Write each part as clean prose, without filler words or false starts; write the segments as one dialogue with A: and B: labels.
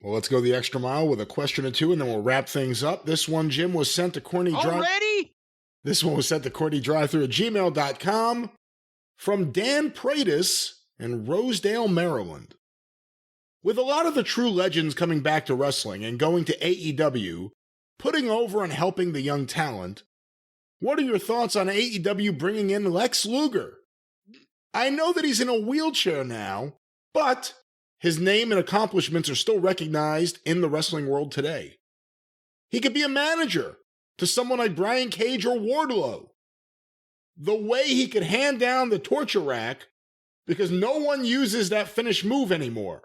A: Well, let's go the extra mile with a question or two, and then we'll wrap things up. This one, Jim, was sent to
B: Already?
A: This one was sent to CornyDriveThru at gmail.com from Dan Pratis in Rosedale, Maryland. With a lot of the true legends coming back to wrestling and going to AEW, putting over and helping the young talent, what are your thoughts on AEW bringing in Lex Luger? I know that he's in a wheelchair now, but his name and accomplishments are still recognized in the wrestling world today. He could be a manager to someone like Brian Cage or Wardlow. The way he could hand down the torture rack because no one uses that finish move anymore.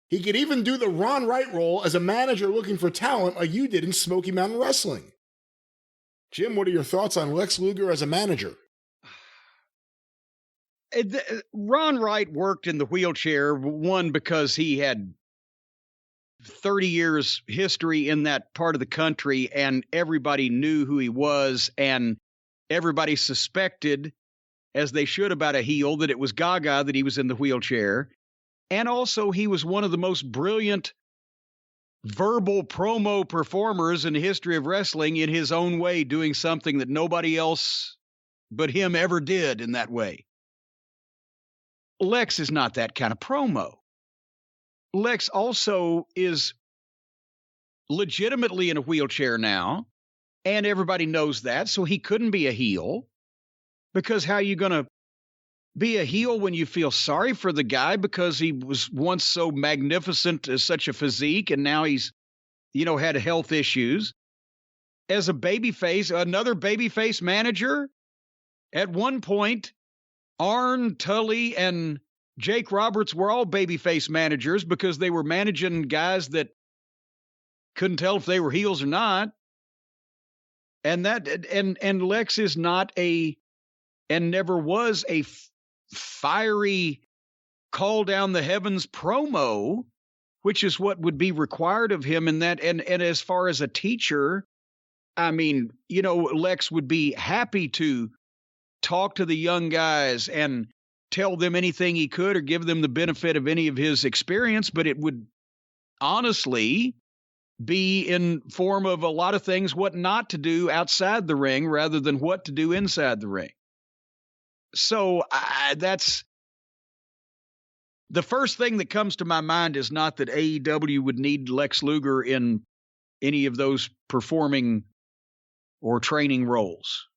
A: He could even do the Ron Wright role as a manager looking for talent like you did in Smoky Mountain Wrestling. Jim, what are your thoughts on Lex Luger as a manager?
B: Ron Wright worked in the wheelchair, one, because he had 30 years history in that part of the country, and everybody knew who he was, and everybody suspected, as they should about a heel, that it was Gaga that he was in the wheelchair. And also, he was one of the most brilliant verbal promo performers in the history of wrestling in his own way, doing something that nobody else but him ever did in that way. Lex is not that kind of promo. Lex also is legitimately in a wheelchair now, and everybody knows that, so he couldn't be a heel, because how are you going to be a heel when you feel sorry for the guy because he was once so magnificent as such a physique, and now he's, had health issues? As a babyface, another babyface manager, at one point, Arn, Tully, and Jake Roberts were all babyface managers because they were managing guys that couldn't tell if they were heels or not. And Lex is not and never was a fiery call down the heavens promo, which is what would be required of him in that. And as far as a teacher, I mean, Lex would be happy to talk to the young guys and tell them anything he could or give them the benefit of any of his experience, but it would honestly be in form of a lot of things what not to do outside the ring rather than what to do inside the ring. So that's the first thing that comes to my mind. Is not that AEW would need Lex Luger in any of those performing or training roles.